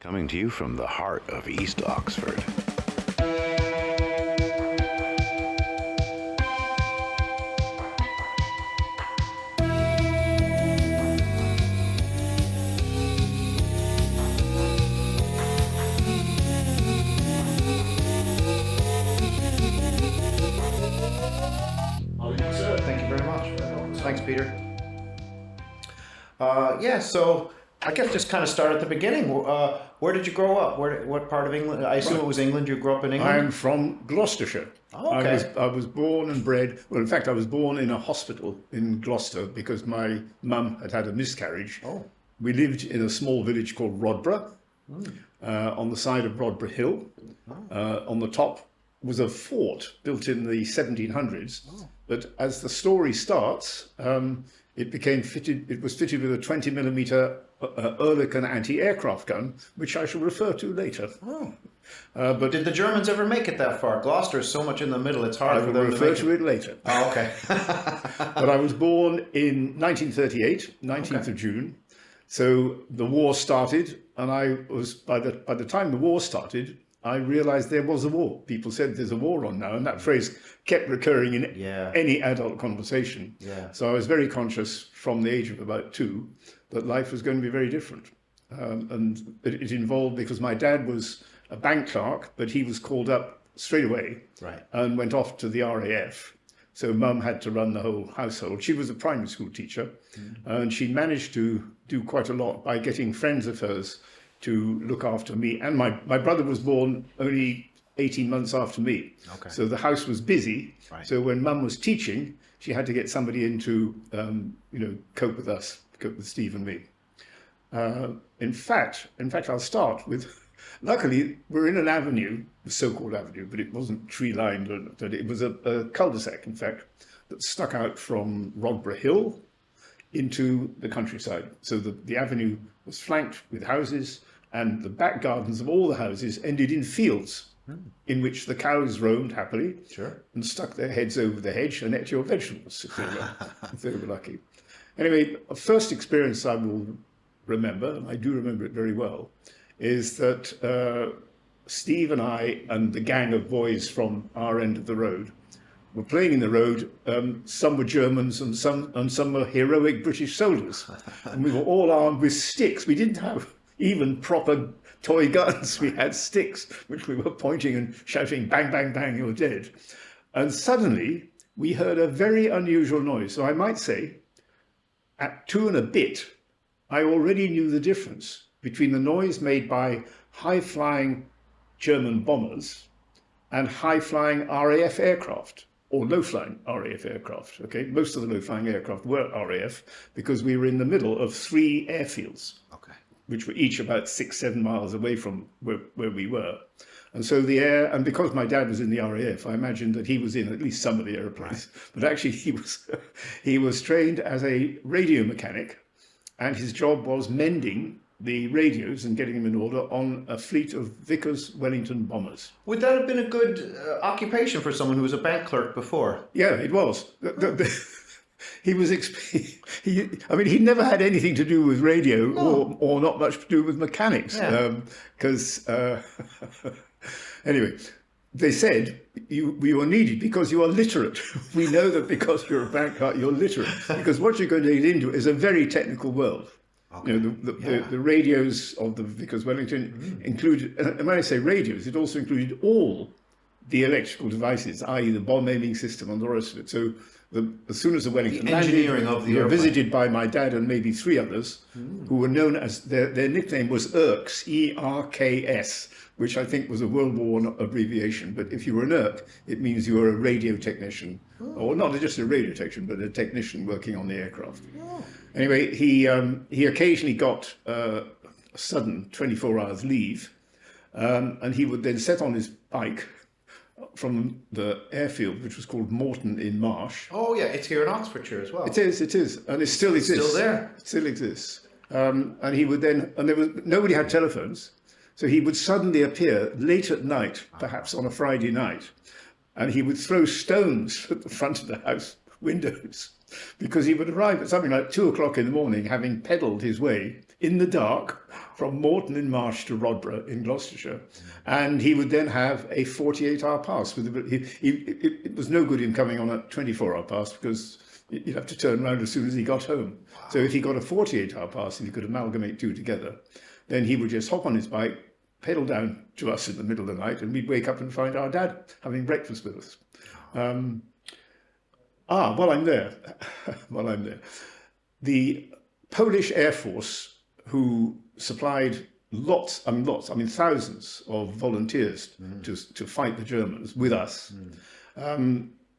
Coming to you from the heart of East Oxford. Thank you very much. Thanks, Peter. So I guess just kind of start at the beginning. Where did you grow up? What part of England? I assume it was England. You grew up in England? I'm from Gloucestershire. Oh, okay. I was born and bred, well, in fact, I was born in a hospital in Gloucester because my mum had a miscarriage. Oh. We lived in a small village called Rodborough, on the side of Rodborough Hill. On the top was a fort built in the 1700s. But as the story starts, it was fitted with a 20mm Oerlikon anti-aircraft gun, which I shall refer to later. Oh. But did the Germans ever make it that far? Gloucester is so much in the middle, it's hard for them to make it. I will refer to it later. Oh, okay. But I was born in 1938, 19th of June. So the war started, and I was, by the time the war started, I realized there was a war. People said there's a war on now, and that phrase kept recurring in any adult conversation. Yeah. So I was very conscious from the age of about 2 that life was going to be very different. And it involved, because my dad was a bank clerk, but he was called up straight away and went off to the RAF. So mum had to run the whole household. She was a primary school teacher, and she managed to do quite a lot by getting friends of hers to look after me. And my brother was born only 18 months after me. Okay. So the house was busy. Right. So when mum was teaching, she had to get somebody in to, cope with Steve and me. In fact, I'll start with, luckily, we're in an avenue, the so-called avenue, but it wasn't tree-lined. It was a cul-de-sac, in fact, that stuck out from Rodborough Hill into the countryside. So the avenue was flanked with houses, and the back gardens of all the houses ended in fields in which the cows roamed happily and stuck their heads over the hedge and ate your vegetables if they were lucky. Anyway, a first experience I will remember, and I do remember it very well, is that Steve and I and the gang of boys from our end of the road were playing in the road. Some were Germans and some were heroic British soldiers. And we were all armed with sticks. We didn't have even proper toy guns. We had sticks, which we were pointing and shouting, bang, bang, bang, you're dead. And suddenly we heard a very unusual noise. So I might say, at 2 and a bit, I already knew the difference between the noise made by high-flying German bombers and high-flying RAF aircraft, or low-flying RAF aircraft. Okay, most of the low-flying aircraft were RAF because we were in the middle of 3 airfields, which were each about 6-7 miles away from where we were. And so and because my dad was in the RAF, I imagined that he was in at least some of the airplanes. Right. But actually, he was trained as a radio mechanic, and his job was mending the radios and getting them in order on a fleet of Vickers Wellington bombers. Would that have been a good occupation for someone who was a bank clerk before? Yeah, it was. He was. He never had anything to do with radio or not much to do with mechanics. Because anyway, they said we were needed because you are literate. We know that because you're a bank clerk, you're literate. Because what you're going to get into is a very technical world. Okay. You know, the radios of the Vickers Wellington included, and when I say radios, it also included all the electrical devices, i.e. the bomb aiming system and the rest of it. So as soon as the Wellington engineering of the were visited by my dad and maybe 3 others, who were known as, their nickname was ERKS, E-R-K-S, which I think was a World War I abbreviation. But if you were an ERK, it means you were a radio technician, or not just a radio technician, but a technician working on the aircraft. Anyway, he occasionally got a sudden 24 hours leave, and he would then set on his bike from the airfield, which was called Morton in Marsh. Oh yeah, it's here in Oxfordshire as well. It is, and it still exists. Still there. Still exists. And he would then, and nobody had telephones, so he would suddenly appear late at night, perhaps on a Friday night, and he would throw stones at the front of the house windows, because he would arrive at something like 2 o'clock in the morning, having pedalled his way in the dark from Moreton in Marsh to Rodborough in Gloucestershire, and he would then have a 48-hour pass. It was no good him coming on a 24-hour pass because you'd have to turn around as soon as he got home. Wow. So if he got a 48-hour pass and he could amalgamate two together, then he would just hop on his bike, pedal down to us in the middle of the night, and we'd wake up and find our dad having breakfast with us. While I'm there, the Polish Air Force, who supplied thousands of volunteers to fight the Germans with us.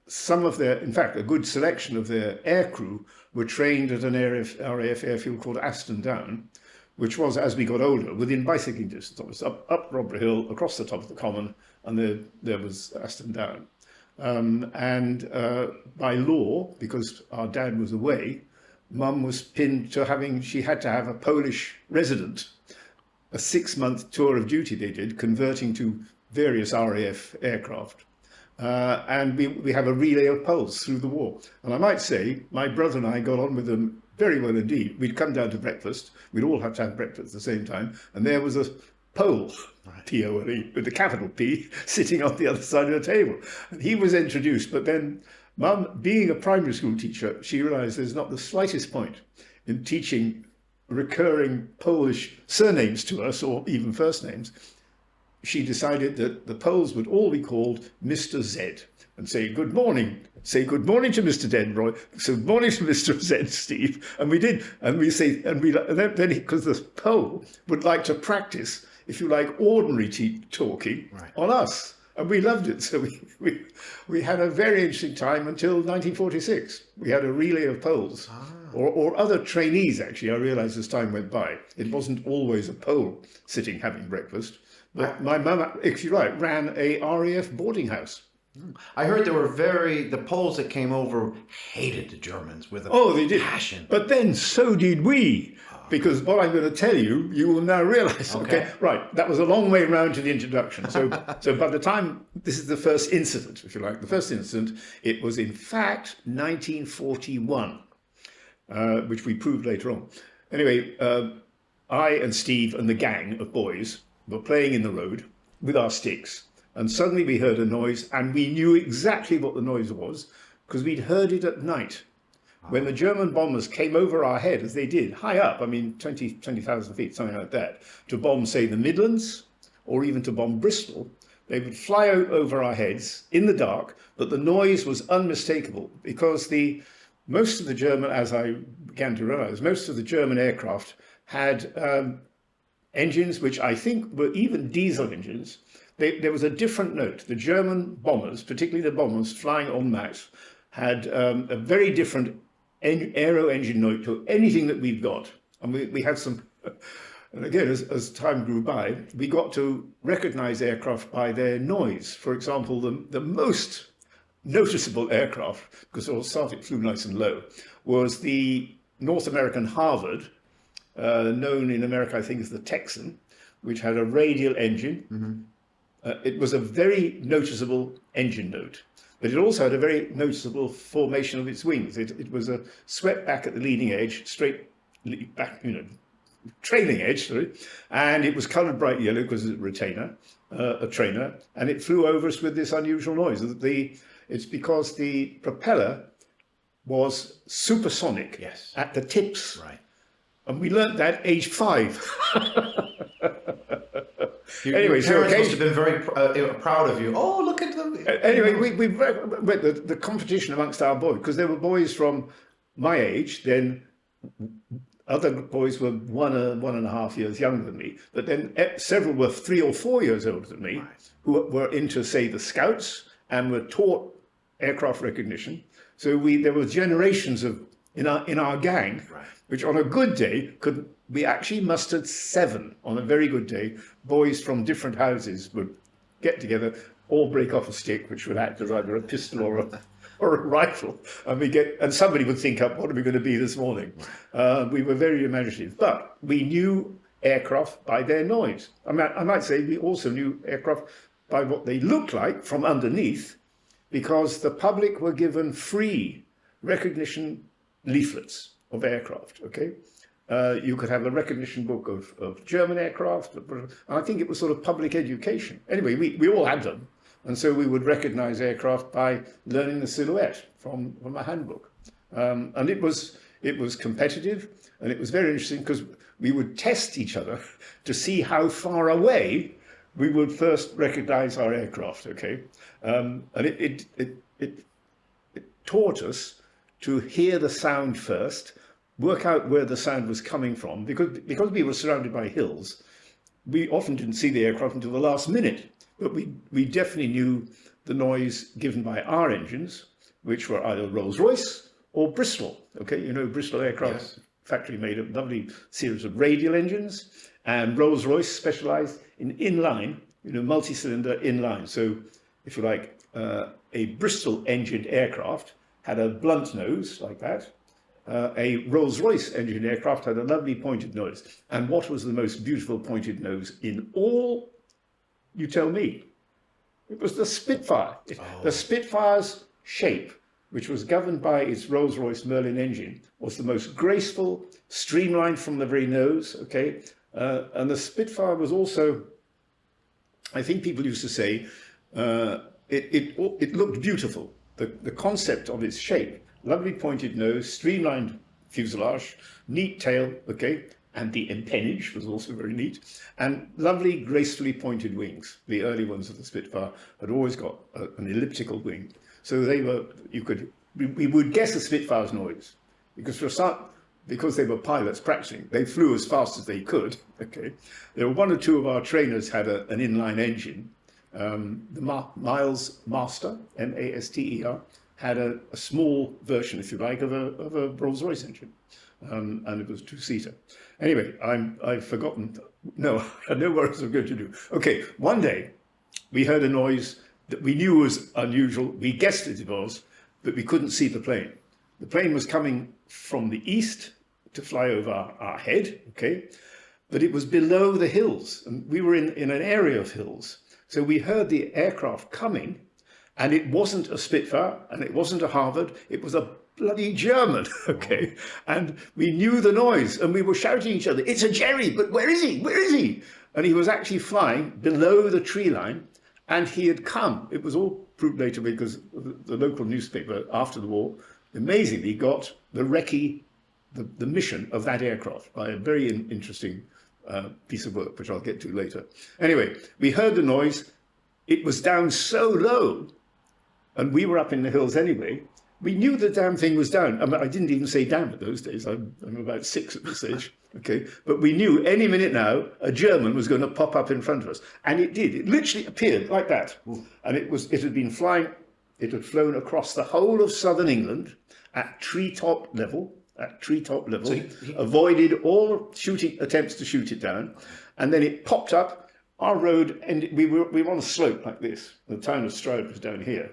Some of in fact, a good selection of their aircrew were trained at an RAF airfield called Aston Down, which was, as we got older, within bicycling distance. It was up Rodborough Hill, across the top of the common, and there was Aston Down. By law, because our dad was away, Mum was pinned to she had to have a Polish resident. A 6-month tour of duty they did, converting to various RAF aircraft. And we have a relay of Poles through the war. And I might say, my brother and I got on with them very well indeed. We'd come down to breakfast. We'd all have to have breakfast at the same time. And there was a Pole, P-O-L-E, with the capital P, sitting on the other side of the table. And he was introduced, but then Mum, being a primary school teacher, she realised there's not the slightest point in teaching recurring Polish surnames to us, or even first names. She decided that the Poles would all be called Mr. Z, and say good morning. Say good morning to Mr. Denroy. So good morning to Mr. Z, Steve. And we did, and we say, and then because the Pole would like to practice, if you like, ordinary talking on us. And we loved it. So we had a very interesting time until 1946. We had a relay of Poles, or other trainees, actually. I realised as time went by, it wasn't always a Pole sitting having breakfast. But my mum, actually ran a RAF boarding house. I heard the Poles that came over hated the Germans with they did. Passion. But then so did we. Because what I'm going to tell you, you will now realise. Okay, right. That was a long way round to the introduction. So by the time this is the first incident, if you like, the first incident, it was in fact 1941, which we proved later on. Anyway, I and Steve and the gang of boys were playing in the road with our sticks, and suddenly we heard a noise, and we knew exactly what the noise was because we'd heard it at night. When the German bombers came over our head, as they did, high up, 20,000 feet, something like that, to bomb, say, the Midlands, or even to bomb Bristol, they would fly out over our heads in the dark, but the noise was unmistakable because most of the German, as I began to realise, most of the German aircraft had engines which I think were even diesel engines. There was a different note. The German bombers, particularly the bombers flying en masse, had a very different aero engine note to anything that we've got. And we had some, and again, as time grew by, we got to recognise aircraft by their noise. For example, the most noticeable aircraft, because it flew nice and low, was the North American Harvard, known in America, I think, as the Texan, which had a radial engine. It was a very noticeable engine note. But it also had a very noticeable formation of its wings. It was a swept back at the leading edge, straight back, trailing edge, sorry, and it was coloured bright yellow because it's a trainer, and it flew over us with this unusual noise. It's because the propeller was supersonic at the tips. Right. And we learnt that age 5. Your parents must have been very proud of you. Oh, look at them. Anyway, we read the competition amongst our boys, because there were boys from my age, then other boys were 1.5 years younger than me, but then several were 3 or 4 years older than me, who were into, say, the Scouts and were taught aircraft recognition. So there were generations in our gang, which on a good day we actually mustered 7 on a very good day. Boys from different houses would get together, all break off a stick, which would act as either a pistol or a rifle, and somebody would think up, what are we going to be this morning? We were very imaginative, but we knew aircraft by their noise. I might say we also knew aircraft by what they looked like from underneath, because the public were given free recognition leaflets of aircraft, okay? You could have a recognition book of German aircraft. And I think it was sort of public education. Anyway, we all had them. And so we would recognize aircraft by learning the silhouette from a handbook. And it was competitive, and it was very interesting because we would test each other to see how far away we would first recognize our aircraft, okay? And it taught us to hear the sound first, work out where the sound was coming from, because we were surrounded by hills. We often didn't see the aircraft until the last minute, but we definitely knew the noise given by our engines, which were either Rolls-Royce or Bristol. Okay, you know, Bristol Aircraft Yes. Factory made a lovely series of radial engines, and Rolls-Royce specialized in inline, you know, multi-cylinder inline. So, if you like, a Bristol engined aircraft had a blunt nose like that. A Rolls-Royce engined aircraft had a lovely pointed nose. And what was the most beautiful pointed nose in all? You tell me. It was the Spitfire. The Spitfire's shape, which was governed by its Rolls-Royce Merlin engine, was the most graceful, streamlined from the very nose, okay? And the Spitfire was also, I think people used to say, it looked beautiful. The concept of its shape, lovely pointed nose, streamlined fuselage, neat tail, okay? And the empennage was also very neat, and lovely, gracefully pointed wings. The early ones of the Spitfire had always got an elliptical wing. So they were, we would guess a Spitfire's noise, because for a start, because they were pilots practicing, they flew as fast as they could, okay? There were one or two of our trainers had an inline engine. The Miles Master, M-A-S-T-E-R, had a small version, if you like, of a Rolls-Royce engine. And it was two-seater. Anyway, I've forgotten. No, I know what I was going to do. Okay, one day we heard a noise that we knew was unusual. We guessed it was, but we couldn't see the plane. The plane was coming from the east to fly over our head, okay? But it was below the hills, and we were in an area of hills. So we heard the aircraft coming, and it wasn't a Spitfire, and it wasn't a Harvard, it was a bloody German, okay? And we knew the noise, and we were shouting at each other, "It's a Jerry, but where is he? Where is he?" And he was actually flying below the tree line, and he had come. It was all proved later because the local newspaper after the war amazingly got the recce, the mission of that aircraft by a very interesting piece of work, which I'll get to later. Anyway, we heard the noise. It was down so low, and we were up in the hills anyway. We knew the damn thing was down. I mean, I didn't even say damn at those days. I'm about 6 at this stage, okay? But we knew any minute now a German was going to pop up in front of us. And it did. It literally appeared like that. Ooh. And it had been flying, it had flown across the whole of southern England at treetop level, so he avoided all attempts to shoot it down. And then it popped up. Our road, and we were on a slope like this. The town of Stroud was down here.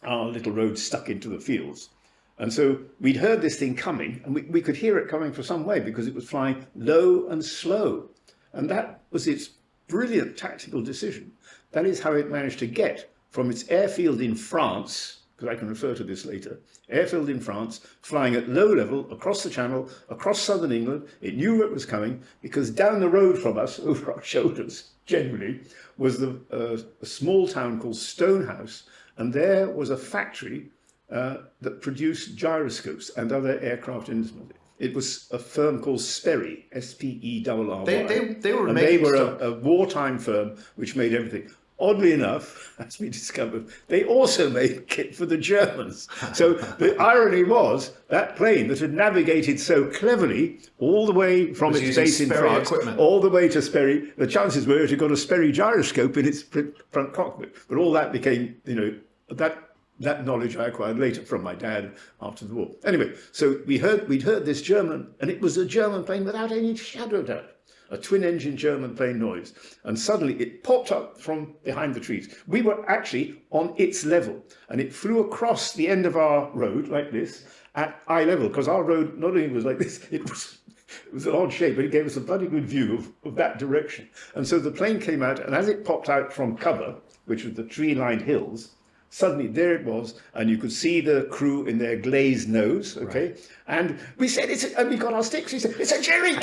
Our little road stuck into the fields. And so we'd heard this thing coming, and we could hear it coming for some way because it was flying low and slow. And that was its brilliant tactical decision. That is how it managed to get from its airfield in France, because I can refer to this later, airfield in France, flying at low level across the channel, across southern England. It knew it was coming because down the road from us, over our shoulders generally, was a small town called Stonehouse. And there was a factory that produced gyroscopes and other aircraft instruments. It was a firm called Sperry, S-P-E-R-R-Y. They were a wartime firm which made everything. Oddly enough, as we discovered, they also made kit for the Germans. So the irony was that plane that had navigated so cleverly all the way from its base in France, all the way to Sperry, the chances were it had got a Sperry gyroscope in its front cockpit. But all that became, you know, that knowledge I acquired later from my dad after the war. Anyway, so we'd heard this German, and it was a German plane without any shadow of doubt. A twin-engine German plane noise, and suddenly it popped up from behind the trees. We were actually on its level, and it flew across the end of our road like this at eye level, because our road not only was like this, it was an odd shape, but it gave us a bloody good view of that direction. And so the plane came out, and as it popped out from cover, which was the tree-lined hills, suddenly there it was, and you could see the crew in their glazed nose, okay? Right. And we said, and we got our sticks, we said, it's a Jerry!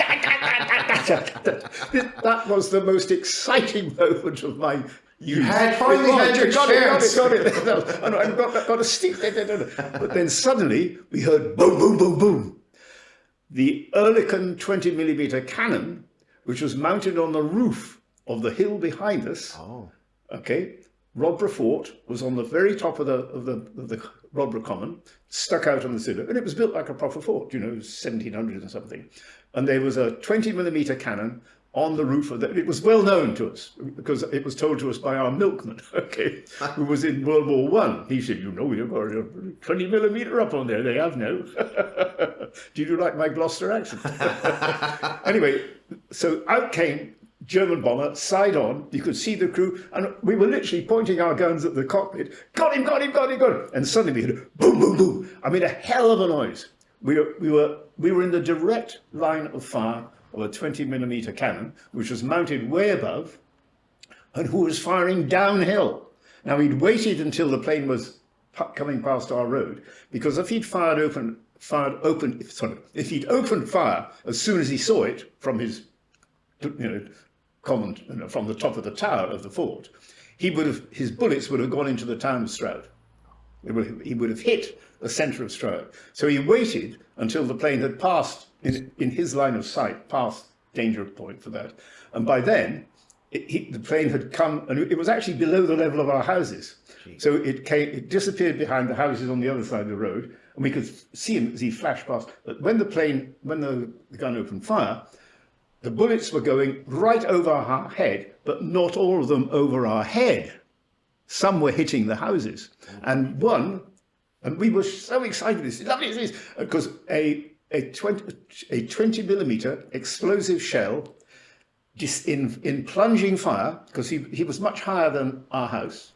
That was the most exciting moment of my You had finally had your chance. Got it. And I got a stick. But then suddenly we heard boom, boom, boom, boom. The Oerlikon 20mm cannon, which was mounted on the roof of the hill behind us, okay, Rodborough Fort was on the very top of the Rodborough Common, stuck out on the citadel, and it was built like a proper fort, 1700 or something. And there was a 20mm cannon on the roof of that. It was well known to us because it was told to us by our milkman, okay, who was in World War One. He said, you've got a 20mm up on there. They have now. Do you like my Gloucester accent? Anyway, so out came German bomber, side on. You could see the crew, and we were literally pointing our guns at the cockpit. Got him! And suddenly we heard boom, boom, boom. I mean, a hell of a noise. We were in the direct line of fire of a 20mm cannon, which was mounted way above, and who was firing downhill. Now, he'd waited until the plane was coming past our road, because if he'd if he'd opened fire as soon as he saw it from his, from the top of the tower of the fort, his bullets would have gone into the town of Stroud. He would have hit the centre of Stroud. So he waited until the plane had passed in his line of sight, past danger point for that. And by then, the plane had come, and it was actually below the level of our houses. Jeez. So it disappeared behind the houses on the other side of the road, and we could see him as he flashed past. But when the gun opened fire, the bullets were going right over our head, but not all of them over our head. Some were hitting the houses. And we were so excited, this is lovely, because a 20mm explosive shell in plunging fire, because he was much higher than our house.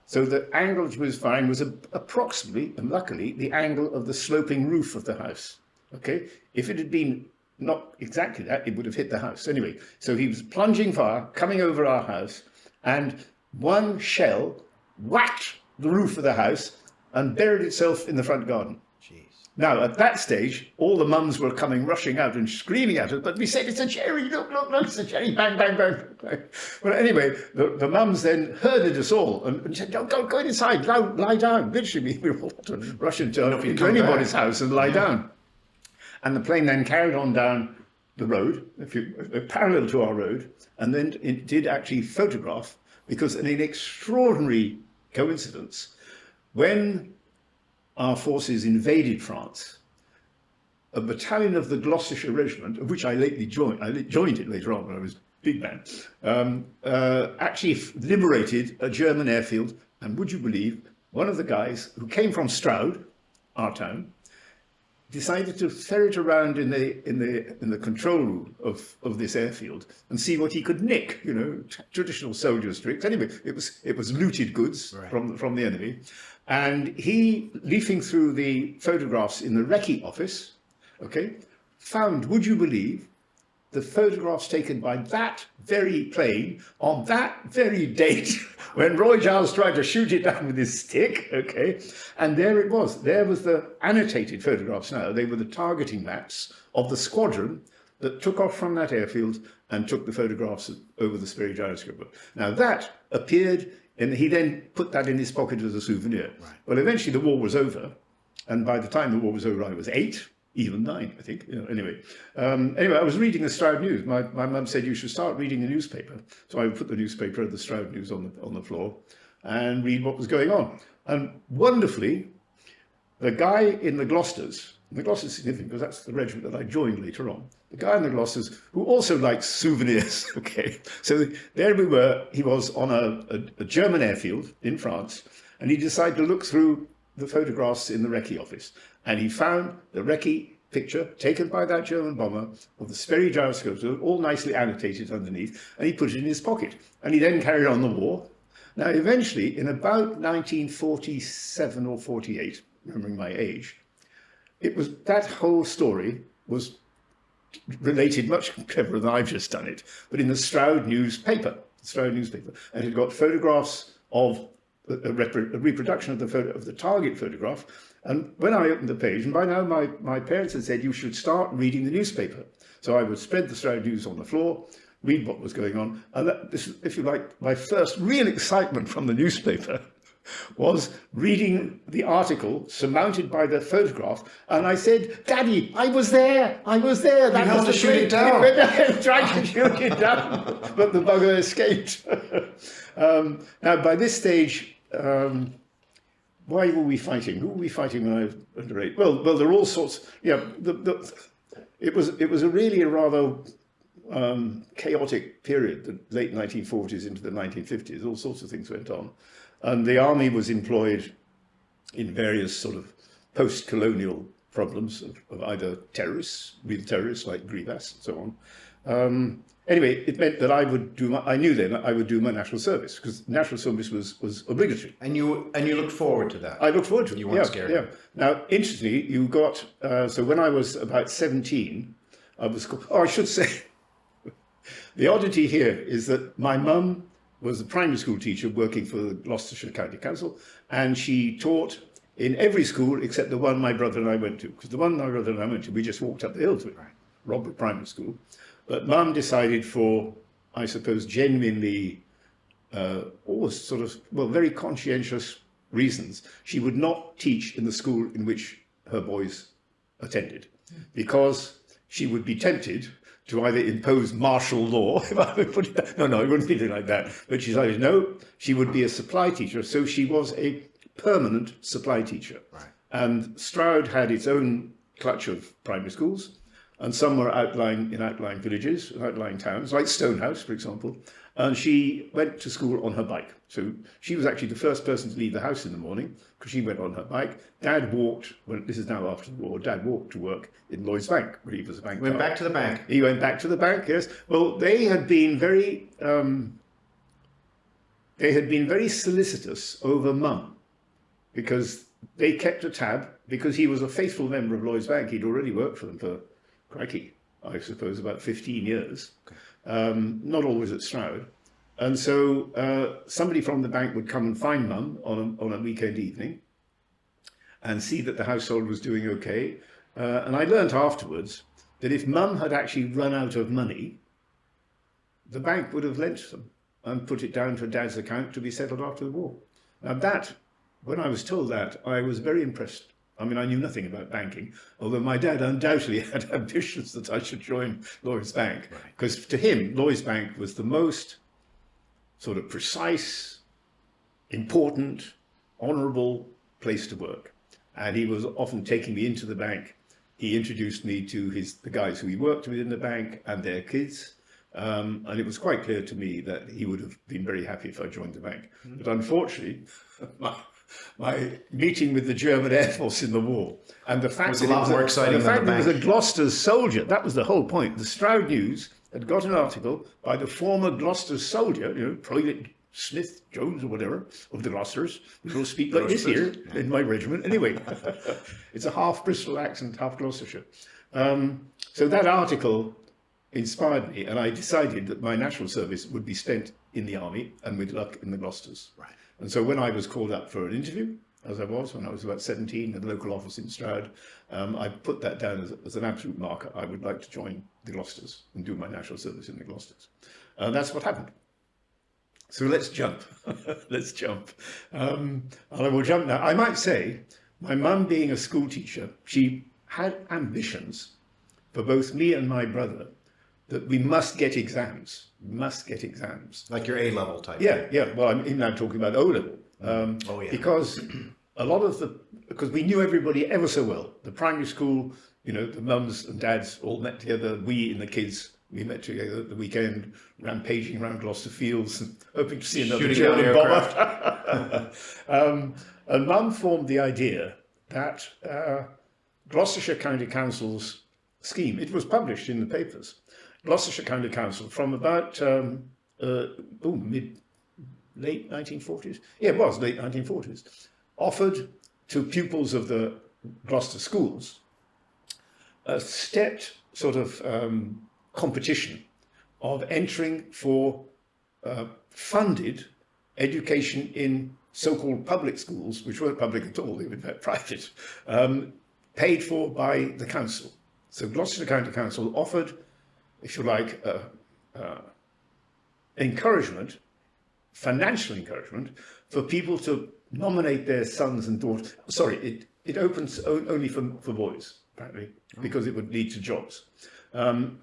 So the angle which he was firing was approximately, and luckily, the angle of the sloping roof of the house. Okay? If it had been not exactly that, it would have hit the house. Anyway, so he was plunging fire, coming over our house, and one shell whacked the roof of the house and buried itself in the front garden. Jeez. Now, at that stage, all the mums were coming rushing out and screaming at us, but we said, it's a Jerry, look, it's a Jerry, bang, bang, bang. Well, anyway, the mums then herded us all and said, go inside, lie down. Literally, we all had to rush into anybody's house and lie down. And the plane then carried on down the road, parallel to our road, and then it did actually photograph, because in an extraordinary coincidence, when our forces invaded France, a battalion of the Gloucestershire Regiment, of which I joined it later on when I was big man, actually liberated a German airfield. And would you believe, one of the guys who came from Stroud, our town, decided to ferret around in the control room of this airfield and see what he could nick, traditional soldiers' tricks. Anyway, it was looted goods from the enemy. And he, leafing through the photographs in the recce office, okay, found, would you believe, the photographs taken by that very plane on that very date when Roy Giles tried to shoot it down with his stick, okay? And there it was. There was the annotated photographs now. They were the targeting maps of the squadron that took off from that airfield and took the photographs over the Sperry gyroscope. Now that appeared, and he then put that in his pocket as a souvenir. Right. Well, eventually the war was over, and by the time the war was over, I was 8. Even 9, I think. Anyway, I was reading the Stroud News. My mum said you should start reading the newspaper. So I would put the newspaper, the Stroud News, on the floor and read what was going on. And wonderfully, the guy in the Gloucesters is significant because that's the regiment that I joined later on. The guy in the Gloucesters, who also likes souvenirs, okay. So there we were. He was on a German airfield in France, and he decided to look through the photographs in the recce office. And he found the recce picture taken by that German bomber of the Sperry gyroscopes, all nicely annotated underneath, and he put it in his pocket. And he then carried on the war. Now, eventually, in about 1947 or 48, remembering my age, that whole story was related much cleverer than I've just done it, but in the Stroud newspaper, and it got photographs of a reproduction of the target photograph. And when I opened the page, and by now my parents had said you should start reading the newspaper. So I would spread the Stroud News on the floor, read what was going on. And this, if you like, my first real excitement from the newspaper was reading the article surmounted by the photograph. And I said, "Daddy, I was there. I was there." You helped to shoot it down. Tried to shoot it down, but the bugger escaped. Now, by this stage, why were we fighting? Who were we fighting when I was underage? Well, there are all sorts. Yeah, it was a rather chaotic period, the late 1940s into the 1950s. All sorts of things went on, and the army was employed in various sort of post-colonial problems of either real terrorists like Grivas and so on. Anyway, it meant that I knew then I would do my national service, because national service was obligatory. And you looked forward to that. I looked forward to it. You weren't scared. Yeah. Now, interestingly, you got so when I was about 17, I was. Oh, I should say, the oddity here is that my mum was a primary school teacher working for the Gloucestershire County Council, and she taught in every school except the one my brother and I went to, because the one my brother and I went to, we just walked up the hill to it, Robert Primary School. But Mum decided for, I suppose, genuinely, always sort of, very conscientious reasons, she would not teach in the school in which her boys attended, because she would be tempted to either impose martial law, if I would put it that. No, it wouldn't be anything like that. But she decided, no, she would be a supply teacher. So she was a permanent supply teacher. Right. And Stroud had its own clutch of primary schools, and some were in outlying villages, outlying towns, like Stonehouse, for example. And she went to school on her bike. So she was actually the first person to leave the house in the morning, because she went on her bike. Dad walked, this is now after the war, Dad walked to work in Lloyd's Bank, where he was a bank clerk. Went back to the bank. He went back to the bank, yes. Well, they had been very solicitous over Mum, because they kept a tab, because he was a faithful member of Lloyd's Bank. He'd already worked for them for, crikey, I suppose, about 15 years. Okay. Not always at Stroud. And so somebody from the bank would come and find Mum on a weekend evening and see that the household was doing okay. And I learnt afterwards that if Mum had actually run out of money, the bank would have lent them and put it down to Dad's account to be settled after the war. Now that, when I was told that, I was very impressed. I mean, I knew nothing about banking, although my dad undoubtedly had ambitions that I should join Lloyd's Bank, because to him, Lloyd's Bank was the most sort of precise, important, honourable place to work. And he was often taking me into the bank. He introduced me to the guys who he worked with in the bank and their kids. And it was quite clear to me that he would have been very happy if I joined the bank. But unfortunately, my meeting with the German Air Force in the war, and the fact that it was a Gloucester's soldier, that was the whole point. The Stroud News had got an article by the former Gloucester's soldier, Private Smith, Jones or whatever, of the Gloucesters. We will speak like this here in my regiment. Anyway, it's a half Bristol accent, half Gloucestershire. So that article inspired me, and I decided that my national service would be spent in the army, and with luck in the Gloucesters. Right. And so when I was called up for an interview, as I was when I was about 17 at the local office in Stroud, I put that down as an absolute marker. I would like to join the Gloucesters and do my national service in the Gloucesters. And that's what happened. So let's jump. Let's jump. And I will jump now. I might say, my mum being a school teacher, she had ambitions for both me and my brother that we must get exams. Like your A-level type. Yeah. Well, I'm now talking about O-level. Because because we knew everybody ever so well. The primary school, the mums and dads all met together. We and the kids, we met together at the weekend, rampaging around Gloucester Fields and hoping to see another German bomber. And Mum formed the idea that Gloucestershire County Council's scheme, it was published in the papers, Gloucestershire County Council from about late 1940s. Yeah, it was late 1940s. Offered to pupils of the Gloucester schools a stepped sort of competition of entering for funded education in so-called public schools, which weren't public at all, they were private, paid for by the council. So Gloucestershire County Council offered, if you like, encouragement, financial encouragement, for people to nominate their sons and daughters. Sorry, it opens only for boys, apparently, because it would lead to jobs.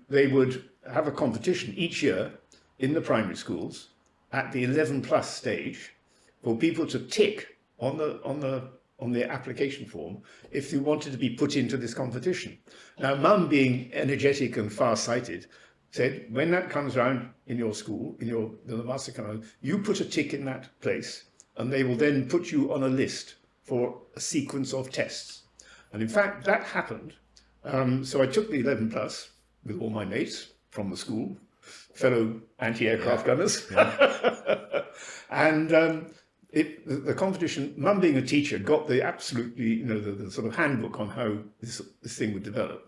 They would have a competition each year in the primary schools at the 11 plus stage for people to tick on the application form if they wanted to be put into this competition. Now, Mum, being energetic and far-sighted, said, when that comes round in your school, in the master command, you put a tick in that place, and they will then put you on a list for a sequence of tests. And in fact, that happened. So I took the 11 plus with all my mates from the school, fellow anti-aircraft gunners. Yeah. And the competition, Mum being a teacher, got the absolutely, the sort of handbook on how this thing would develop.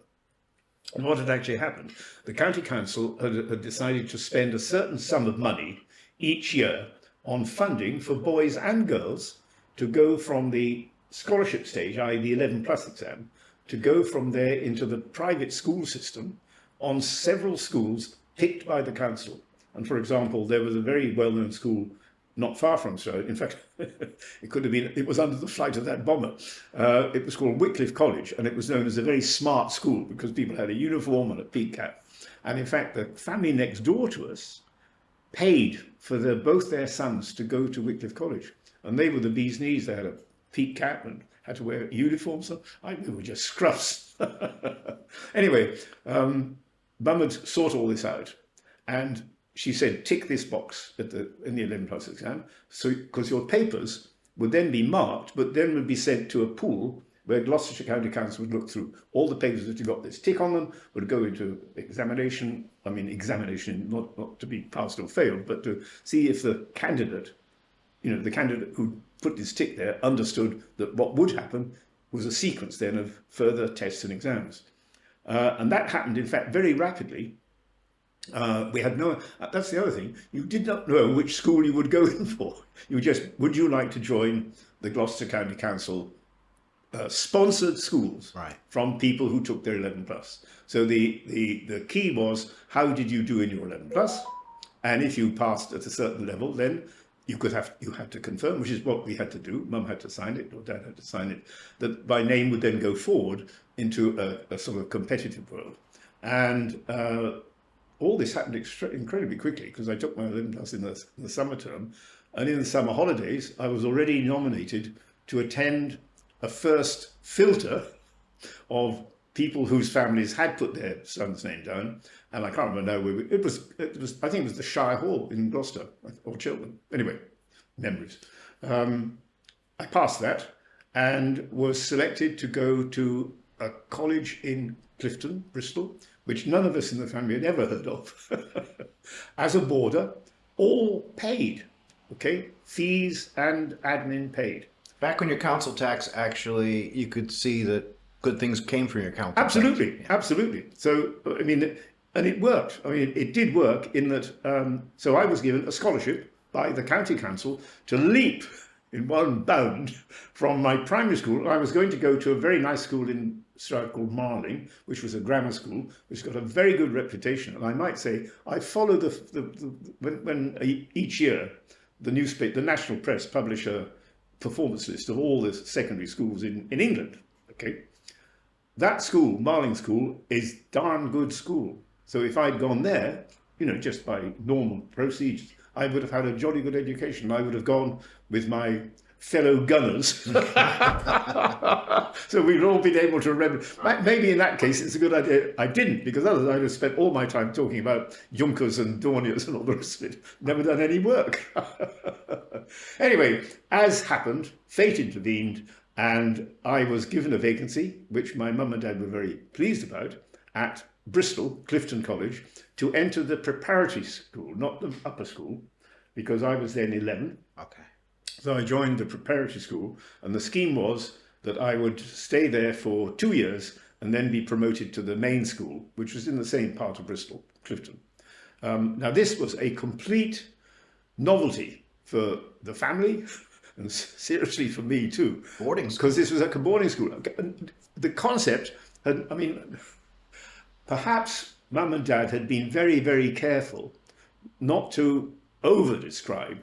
And what had actually happened, the county council had decided to spend a certain sum of money each year on funding for boys and girls to go from the scholarship stage, i.e. the 11 plus exam, to go from there into the private school system on several schools picked by the council. And for example, there was a very well-known school not far from Australia. In fact, it was under the flight of that bomber. It was called Wycliffe College, and it was known as a very smart school because people had a uniform and a peak cap. And in fact, the family next door to us paid for both their sons to go to Wycliffe College. And they were the bee's knees. They had a peak cap and had to wear uniforms. So we were just scruffs. Anyway, Mum had sought all this out. And she said, tick this box in the 11 plus exam, so because your papers would then be marked, but then would be sent to a pool where Gloucestershire County Council would look through all the papers that you got this tick on them, would go into examination, not to be passed or failed, but to see if the candidate, the candidate who put this tick there understood that what would happen was a sequence then of further tests and exams. And that happened, in fact, very rapidly. We had that's the other thing, you did not know which school you would go in for. You just, would you like to join the Gloucester County Council sponsored schools from people who took their 11 plus? So the key was, how did you do in your 11 plus? And if you passed at a certain level, then you had to confirm, which is what we had to do. Mum had to sign it, or Dad had to sign it, that my name would then go forward into a sort of competitive world. And all this happened incredibly quickly because I took my 11 plus in the summer term, and in the summer holidays I was already nominated to attend a first filter of people whose families had put their son's name down, and I can't remember now. It was I think it was the Shire Hall in Gloucester or Cheltenham. Anyway, memories. I passed that and was selected to go to a college in Clifton, Bristol, which none of us in the family had ever heard of, as a boarder, all paid, okay? Fees and admin paid. Back when your council tax, actually, you could see that good things came from your council absolutely, tax. Absolutely. So, and it worked. It did work in that, so I was given a scholarship by the county council to leap in one bound from my primary school. I was going to go to a very nice school in Stroud called Marling, which was a grammar school, which got a very good reputation. And I might say I follow when each year the national press publish a performance list of all the secondary schools in England. Okay, that school, Marling School, is darn good school. So if I'd gone there, just by normal procedures, I would have had a jolly good education. I would have gone with my fellow gunners. So we'd all been able to remember. Maybe in that case, it's a good idea I didn't, because otherwise I'd have spent all my time talking about Junkers and Dorniers and all the rest of it. Never done any work. Anyway, as happened, fate intervened, and I was given a vacancy, which my mum and dad were very pleased about, at Bristol, Clifton College, to enter the preparatory school, not the upper school, because I was then 11. Okay. So I joined the preparatory school, and the scheme was that I would stay there for 2 years and then be promoted to the main school, which was in the same part of Bristol, Clifton. Now this was a complete novelty for the family and seriously for me too. Boarding school. Because this was a boarding school. The concept had, perhaps Mum and Dad had been very, very careful not to over-describe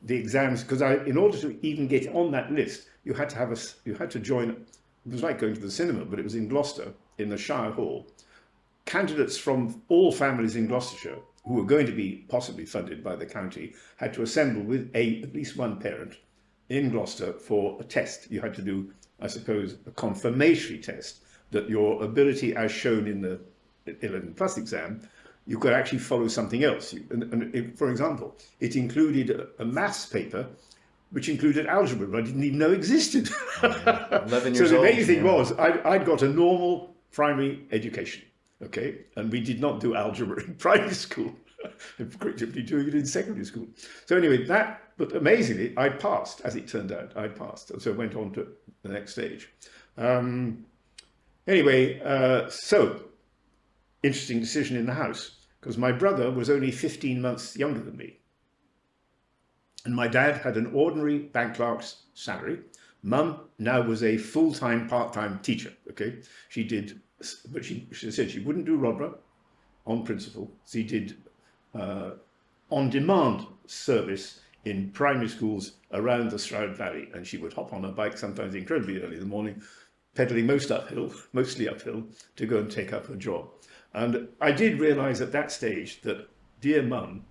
the exams, because in order to even get on that list, you had to join. It was like going to the cinema, but it was in Gloucester, in the Shire Hall. Candidates from all families in Gloucestershire, who were going to be possibly funded by the county, had to assemble with at least one parent in Gloucester for a test. You had to do, I suppose, a confirmatory test that your ability, as shown in the 11 plus exam, you could actually follow something else. For example, it included a maths paper which included algebra, but I didn't even know existed. 11 So years the old. amazing thing was, I'd got a normal primary education, okay? And we did not do algebra in primary school. I'm creatively doing it in secondary school. So anyway, but amazingly, I passed, as it turned out, I passed. So I went on to the next stage. So interesting decision in the house, because my brother was only 15 months younger than me. And my dad had an ordinary bank clerk's salary. Mum now was a full-time, part-time teacher, okay? She did, but she said she wouldn't do ROBRA on principle. She did on-demand service in primary schools around the Stroud Valley, and she would hop on her bike sometimes incredibly early in the morning, pedaling mostly uphill, to go and take up her job. And I did realise at that stage that dear Mum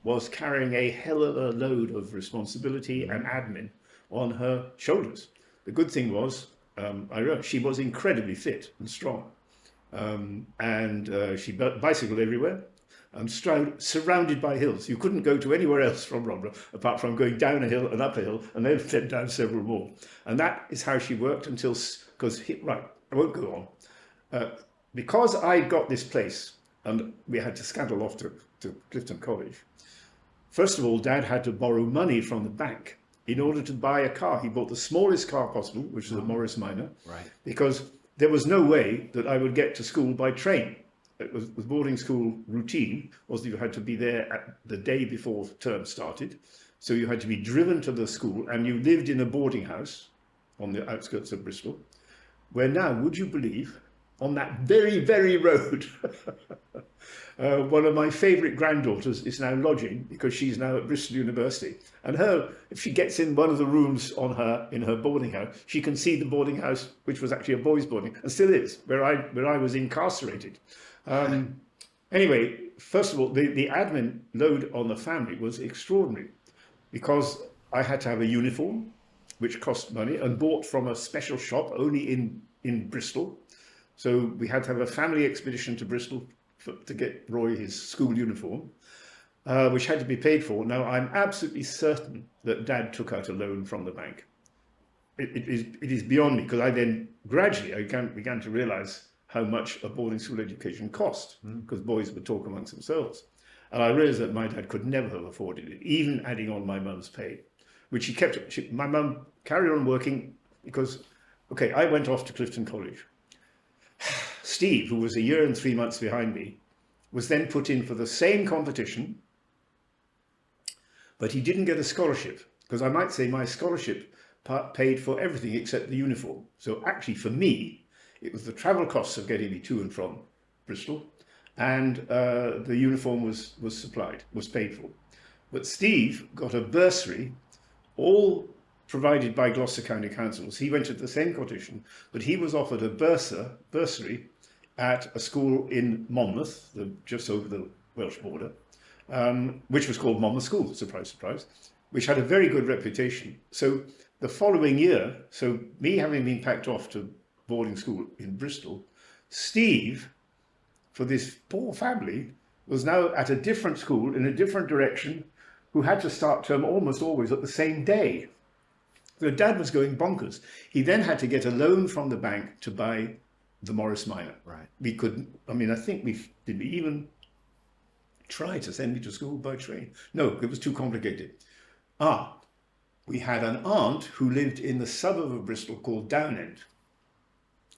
was carrying a hell of a load of responsibility and admin on her shoulders. The good thing was, I realized she was incredibly fit and strong. She bicycled everywhere, and surrounded by hills. You couldn't go to anywhere else from Robbra apart from going down a hill and up a hill, and then down several more. And that is how she worked until, right, I won't go on. Because I got this place, and we had to scuttle off to Clifton College, first of all, Dad had to borrow money from the bank in order to buy a car. He bought the smallest car possible, which was a Morris Minor, right? Because there was no way that I would get to school by train. It was the boarding school routine was that you had to be there at the day before term started. So you had to be driven to the school, and you lived in a boarding house on the outskirts of Bristol, where now, would you believe, on that very, very road, one of my favourite granddaughters is now lodging, because she's now at Bristol University. And if she gets in one of the rooms in her boarding house, she can see the boarding house, which was actually a boys' boarding, and still is, where I was incarcerated. Anyway, first of all, the admin load on the family was extraordinary, because I had to have a uniform, which cost money, and bought from a special shop only in Bristol. So we had to have a family expedition to Bristol to get Roy his school uniform, which had to be paid for. Now, I'm absolutely certain that Dad took out a loan from the bank. It is beyond me, because I then gradually began to realise how much a boarding school education cost, because boys would talk amongst themselves. And I realised that my dad could never have afforded it, even adding on my mum's pay, which she kept. My mum carried on working because, okay, I went off to Clifton College. Steve, who was a year and 3 months behind me, was then put in for the same competition, but he didn't get a scholarship, because I might say my scholarship paid for everything except the uniform. So actually for me, it was the travel costs of getting me to and from Bristol, and the uniform was paid for. But Steve got a bursary, all provided by Gloucester County Councils. He went to the same competition, but he was offered a bursary at a school in Monmouth, just over the Welsh border, which was called Monmouth School, surprise, surprise, which had a very good reputation. So the following year, so me having been packed off to boarding school in Bristol, Steve, for this poor family, was now at a different school in a different direction, who had to start term almost always at the same day. So Dad was going bonkers. He then had to get a loan from the bank to buy the Morris Minor. Right. We couldn't, I think did we even try to send me to school by train? No, it was too complicated. We had an aunt who lived in the suburb of Bristol called Downend.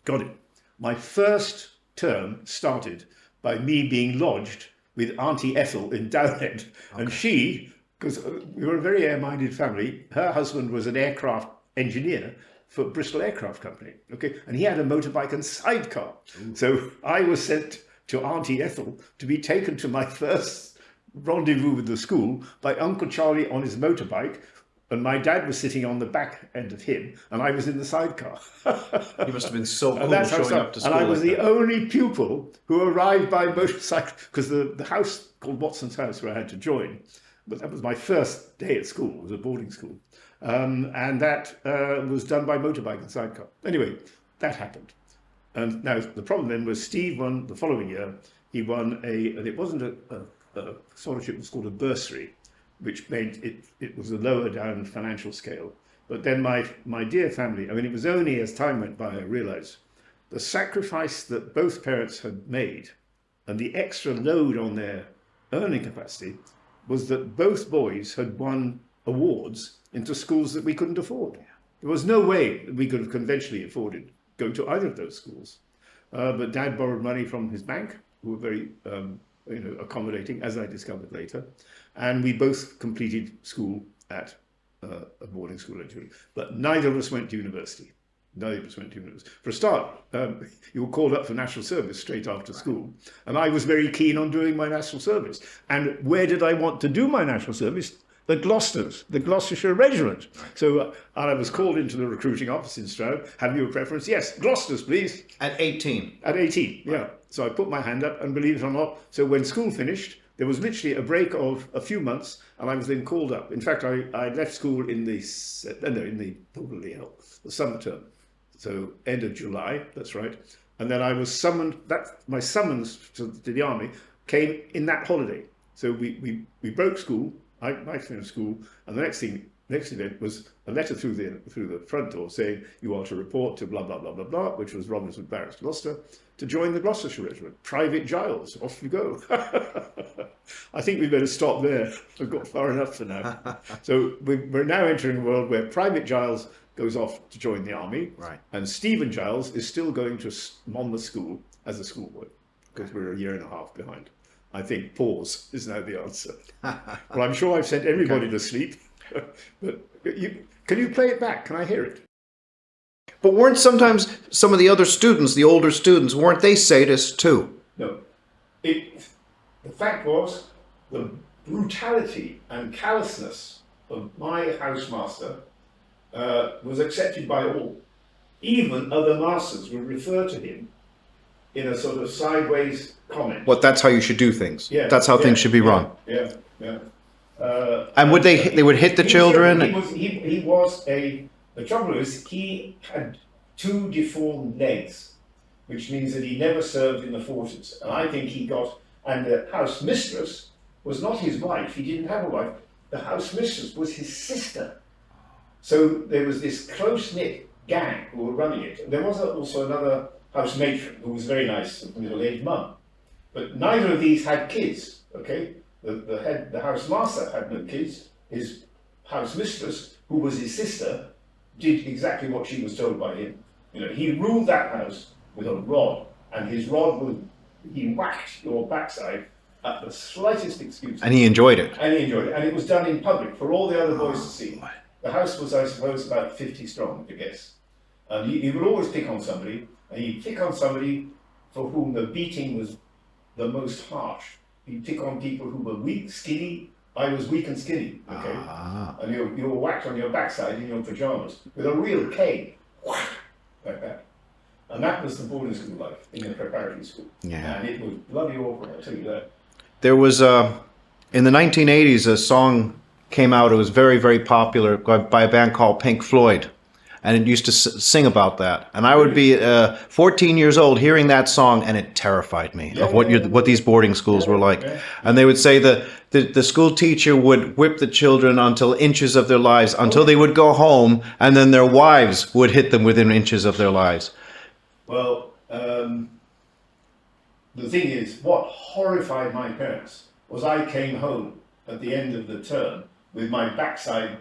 Got it. My first term started by me being lodged with Auntie Ethel in Downend. Okay. And she because we were a very air-minded family. Her husband was an aircraft engineer for Bristol Aircraft Company, okay, and he had a motorbike and sidecar. So I was sent to Auntie Ethel to be taken to my first rendezvous with the school by Uncle Charlie on his motorbike, and my dad was sitting on the back end of him, and I was in the sidecar. You must have been so cool And that's how showing so, up to school. and I was like the that. only pupil who arrived by motorcycle, because the house called Watson's House where I had to join, but that was my first day at school. It was a boarding school, and that was done by motorbike and sidecar. Anyway, that happened. And now the problem then was Steve won the following year. He won and it wasn't a scholarship, it was called a bursary, which meant it was a lower down financial scale. But then my dear family, I mean, it was only as time went by I realized the sacrifice that both parents had made and the extra load on their earning capacity was that both boys had won awards into schools that we couldn't afford. There was no way we could have conventionally afforded going to either of those schools. But Dad borrowed money from his bank, who were very accommodating, as I discovered later. And we both completed school at a boarding school actually. But neither of us went to university. Neither of us went to university. For a start, you were called up for national service straight after school. And I was very keen on doing my national service. And where did I want to do my national service? The Gloucesters, the Gloucestershire Regiment. So I was called into the recruiting office in Stroud. Have you a preference? Yes, Gloucesters, please. At 18. At 18, yeah. So I put my hand up, and believe it or not, so when school finished, there was literally a break of a few months, and I was then called up. In fact, I left school in the summer term, so end of July. That's right. And then I was summoned. My summons to the army came in that holiday. So we broke school. I finished school, and the next event was a letter through the front door saying you are to report to blah blah blah blah blah, which was Robinson Barracks, Gloucester, to join the Gloucestershire Regiment. Private Giles, off you go. I think we better stop there. We've got far enough for now. So we're now entering a world where Private Giles goes off to join the army, right, and Stephen Giles is still going to Monmouth School as a schoolboy, because we're a year and a half behind. I think pause is now the answer. Well, I'm sure I've sent everybody to sleep. But can you play it back? Can I hear it? But weren't sometimes some of the other students, the older students, weren't they sadists too? No. The fact was the brutality and callousness of my housemaster was accepted by all. Even other masters would refer to him in a sort of sideways comment. What, that's how you should do things? Yeah, that's how things should be run? Yeah. And would they would hit the children? The trouble is, he had two deformed legs, which means that he never served in the forces. And I think and the house mistress was not his wife, he didn't have a wife. The house mistress was his sister. So there was this close-knit gang who were running it. There was also another house matron who was very nice, a middle-aged mum. But neither of these had kids, okay? The house master had no kids. His house mistress, who was his sister, did exactly what she was told by him. He ruled that house with a rod, and his rod he whacked your backside at the slightest excuse. And he enjoyed it. And it was done in public for all the other boys to see. The house was, I suppose, about 50 strong, I guess. And he would always pick on somebody, and he'd pick on somebody for whom the beating was the most harsh. He'd pick on people who were weak, skinny. I was weak and skinny, okay? And you were whacked on your backside in your pajamas with a real cane, whack, like that. And that was the boarding school life in the preparatory school. Yeah. And it was bloody awful, I'll tell you that. There was, in the 1980s, a song came out. It was very, very popular by a band called Pink Floyd. And it used to sing about that. And I would be 14 years old hearing that song, and it terrified me of what these boarding schools were like. Yeah. And they would say the school teacher would whip the children until inches of their lives, until they would go home, and then their wives would hit them within inches of their lives. Well, the thing is, what horrified my parents was I came home at the end of the term with my backside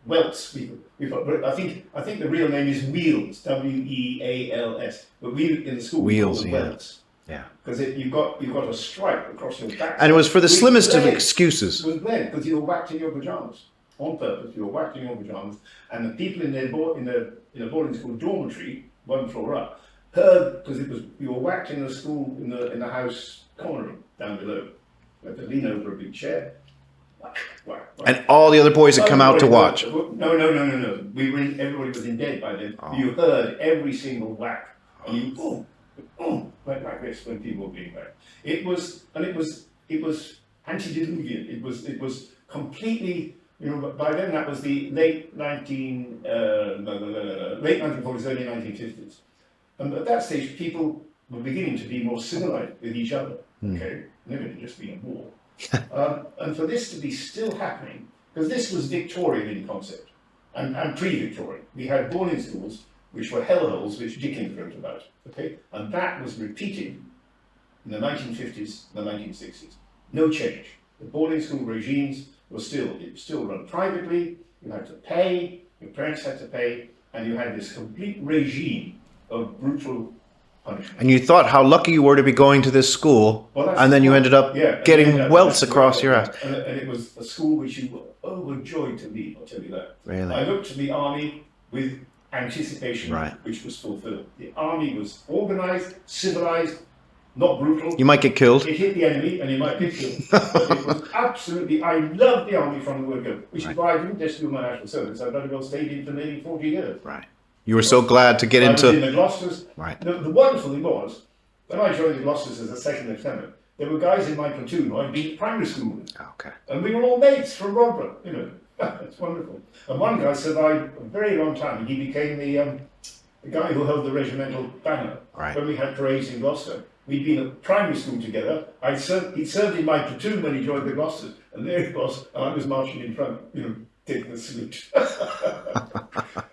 welts. I think the real name is Wheels, W-E-A-L-S. But we in the school Wheels, we called them welts. Yeah. Because you've got a stripe across your back. And it was for the slimmest of excuses. It was bled because you were whacked in your pajamas on purpose. You were whacked in your pajamas, and the people in a boarding school dormitory, one floor up, heard because you were whacked in the school in the house corner down below. You had to lean over a big chair. Whack, whack, whack. And all the other boys had come out to watch. No. Everybody was in bed by then. Oh. You heard every single whack, and you like this when people were being whacked. It was antediluvian. It was completely. By then that was the late 1940s, early 1950s, and at that stage people were beginning to be more civilized with each other. Okay, never just been a war. And for this to be still happening, because this was Victorian in concept, and pre-Victorian. We had boarding schools which were hellholes, which Dickens wrote about, okay? And that was repeated in the 1950s, the 1960s. No change. The boarding school regimes were still run privately, you had to pay, your parents had to pay, and you had this complete regime of brutal punishment. And you thought how lucky you were to be going to this school, and then you ended up getting welts across your ass. And it was a school which you were overjoyed to leave, I'll tell you that. Really? I looked to the army with anticipation, which was fulfilled. The army was organized, civilized, not brutal. You might get killed. It hit the enemy and you might get killed. But it was absolutely, I loved the army from the word go, which is why I didn't just do my national service. I bloody well stayed in for nearly 40 years. Right. You were so glad to get into... I was in the Gloucesters. Right. The wonderful thing was, when I joined the Gloucesters as a second lieutenant, there were guys in my platoon who I'd been at primary school with. Okay. And we were all mates from Rodborough, It's wonderful. And one guy survived a very long time, and he became the guy who held the regimental banner when we had parades in Gloucester. We'd been at primary school together. He served in my platoon when he joined the Gloucesters, and there he was, and I was marching in front, taking the salute.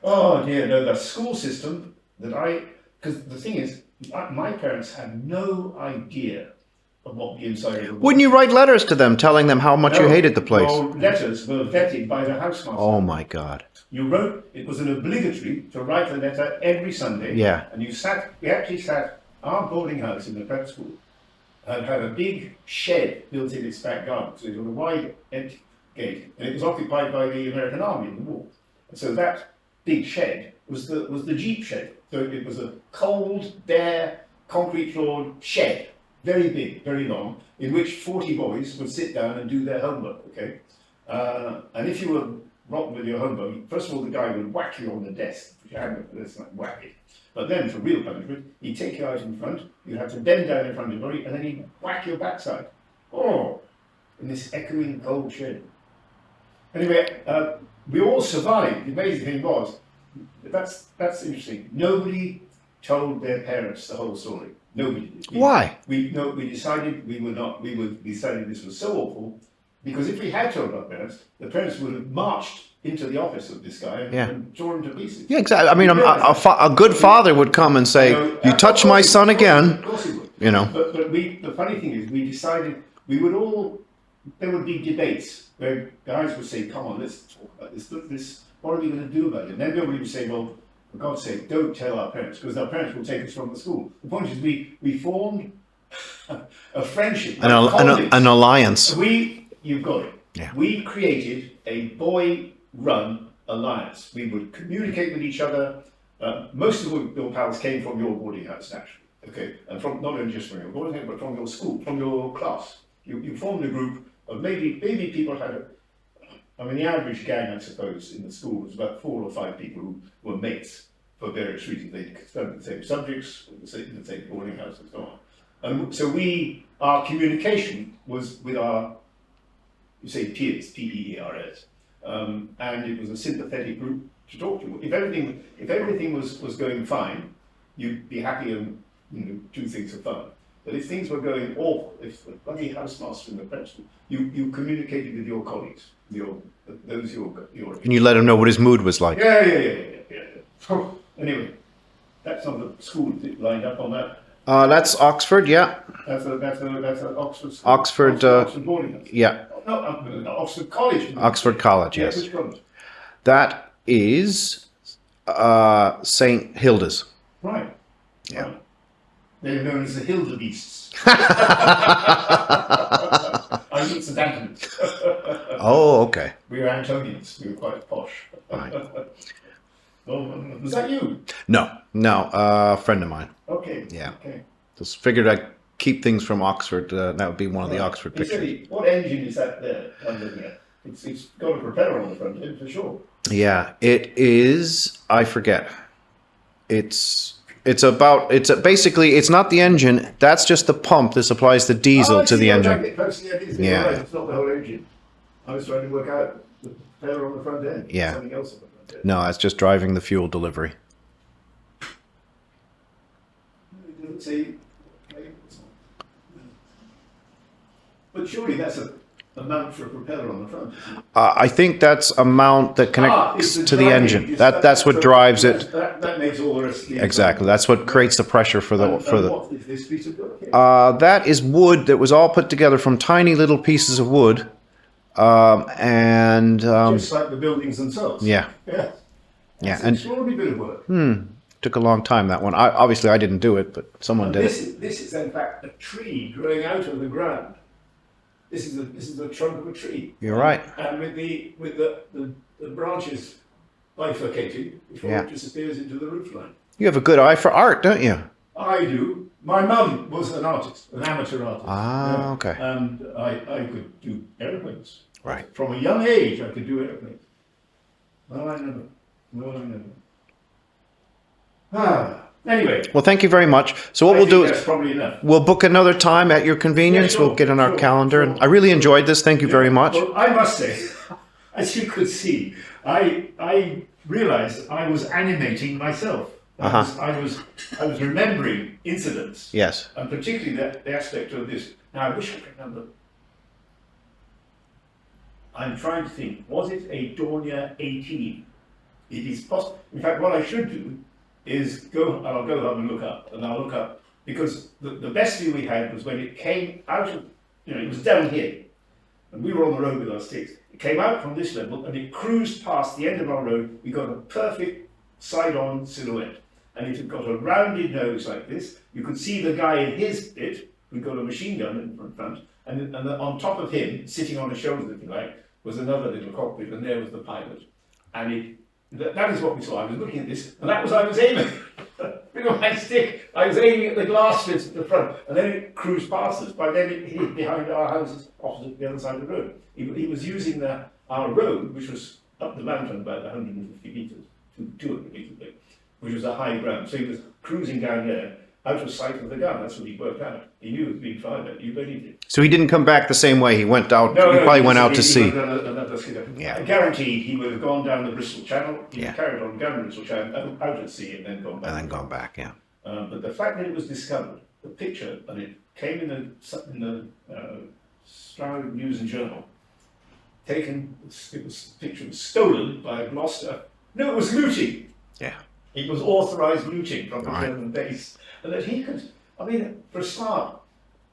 Oh dear, no, the school system because the thing is, my parents had no idea of what the inside of the world. Wouldn't you write letters to them telling them how much you hated the place? Well, letters were vetted by the housemaster. Oh my God. You wrote, it was an obligatory to write a letter every Sunday. Yeah. And we actually sat, our boarding house in the prep school had a big shed built in its back garden. So it was a wide empty gate. And it was occupied by the American Army in the war. And so that big shed was the jeep shed. So it was a cold, bare, concrete floored shed. Very big, very long, in which 40 boys would sit down and do their homework, okay? And if you were rotten with your homework, first of all, the guy would whack you on the desk, which I hadn't, that's like whack it. But then, for real punishment, he'd take you out in front, you'd have to bend down in front of your body, and then he'd whack your backside. Oh, in this echoing cold shed. Anyway, we all survived. The amazing thing was, that's interesting. Nobody told their parents the whole story. Nobody did. Why? We decided we decided this was so awful, because if we had told our parents, the parents would have marched into the office of this guy and tore him to pieces. Yeah, exactly. I mean, a good father would come and say, "You touch my son again." Of course he would. But the funny thing is, we decided there would be debates where guys would say, "Come on, let's talk about this. What are we going to do about it?" And then nobody would say, "Well, for God's sake, don't tell our parents, because our parents will take us from the school." The point is, we formed a friendship, an alliance. You've got it. Yeah. We created a boy-run alliance. We would communicate with each other. Most of your pals came from your boarding house, naturally. Okay, and from not only just from your boarding house, but from your school, from your class. You formed a group of maybe people had the average gang, I suppose, in the school was about 4 or 5 people who were mates for various reasons. They studied the same subjects, in the same boarding house, and so on. And so our communication was with our, you say peers, P-E-E-R-S, and it was a sympathetic group to talk to. If everything was going fine, you'd be happy and do things for fun. But if things were going awful, if the bloody housemaster in the prep school, you communicated with your colleagues, those your. And you let him know what his mood was like. Yeah. Anyway, that's not the school lined up on that. That's Oxford, yeah. That's an Oxford school. Oxford boarding house. Yeah. No, Oxford College. Oxford College, yes. Which college? That is St. Hilda's. Right. Yeah. Right. They were known as the Hildebeests. I'm not St. Anthony's. Oh, okay. We were Antonians. We were quite posh. Right. Well, was that you? No, a friend of mine. Okay. Yeah. Okay. Just figured I'd keep things from Oxford. That would be one of the Oxford pictures. Incidentally, what engine is that there? I'm looking at. It's got a propeller on the front end for sure. Yeah, it is. I forget. Basically it's not the engine. That's just the pump that supplies the diesel to the engine. Yeah, right. It's not the whole engine. I was trying to work out the propeller on the front end. Yeah. Something else on the front end. No, it's just driving the fuel delivery. It doesn't say. But surely that's a mount for a propeller on the front. I think that's a mount that connects to the engine. That's what drives it. That makes all the rest of the Exactly. That's what creates the pressure for the. What is this piece of wood? That is wood that was all put together from tiny little pieces of wood, and just like the buildings themselves. Yeah. Yeah. Yeah, It's an extraordinary bit of work. took a long time, that one. Obviously I didn't do it, but someone did it. This is in fact a tree growing out of the ground. This is the trunk of a tree. You're right. And with the branches bifurcating before Yeah. it disappears into the roofline. You have a good eye for art, don't you? I do. My mum was an artist, an amateur artist. Ah, okay. And I could do aeroplanes. Right. From a young age, I could do aeroplanes. No, I never. No, I never. Anyway. Well, thank you very much. So what we'll do that's is probably enough. we'll book another time at your convenience. Yeah, sure, We'll get on our sure, calendar. sure. And I really enjoyed this. Thank you very much. Well, I must say, as you could see, I realised I was animating myself. I was remembering incidents. Yes. And particularly the aspect of this. Now, I wish I could remember. I'm trying to think, was it a Dornier 18? It is possible. In fact, what I should do is I'll go home and look up, because the best view we had was when it came out of, it was down here, and we were on the road with our sticks. It came out from this level, and it cruised past the end of our road. We got a perfect side-on silhouette, and it had got a rounded nose like this. You could see the guy in his bit, who'd got a machine gun in front, and on top of him, sitting on his shoulder, if you like, was another little cockpit, and there was the pilot. And that is what we saw. I was looking at this, and I was aiming. With my stick, I was aiming at the glass slits at the front, and then it cruised past us. By then, it hit behind our houses, opposite the other side of the road. He was using our road, which was up the mountain about 150 metres, 200 metres big, which was a high ground. So he was cruising down there, out of sight of the gun. That's what he worked out. He knew it was being fired at. You bet he did. So he didn't come back the same way. He went out. He probably went out to sea. Yeah. I guarantee he would have gone down the Bristol Channel. He Yeah. carried on down the Bristol Channel, out at sea, and then gone back. And then gone back, yeah. But the fact that it was discovered, the picture, and it came in the Stroud News and Journal, taken, the picture was stolen by a Gloucester. No, it was looting. Yeah. It was authorised looting from the Right. German base. And that he could, for a start,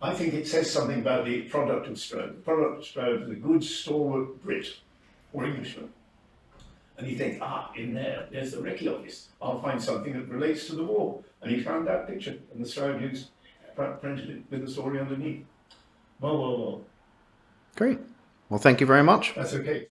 I think it says something about the product of Stroud. The product of Stroud is a good stalwart Brit or Englishman. And you think, there's the recce office. I'll find something that relates to the war. And he found that picture, and the Stroud News printed it with the story underneath. Well. Great. Well, thank you very much. That's okay.